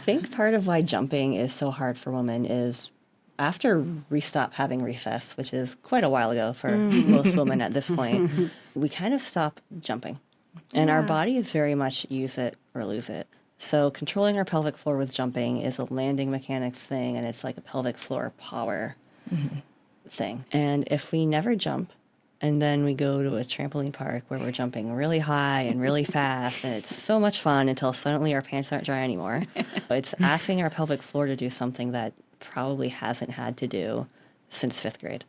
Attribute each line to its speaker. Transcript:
Speaker 1: I think part of why jumping is so hard for women is after we stop having recess, which is quite a while ago for most women at this point, we kind of stop jumping. And our bodies very much use it or lose it. So controlling our pelvic floor with jumping is a landing mechanics thing, and it's like a pelvic floor power thing. And if we never jump, and then we go to a trampoline park where we're jumping really high and really fast, and it's so much fun until suddenly our pants aren't dry anymore. It's asking our pelvic floor to do something that probably hasn't had to do since 5th grade.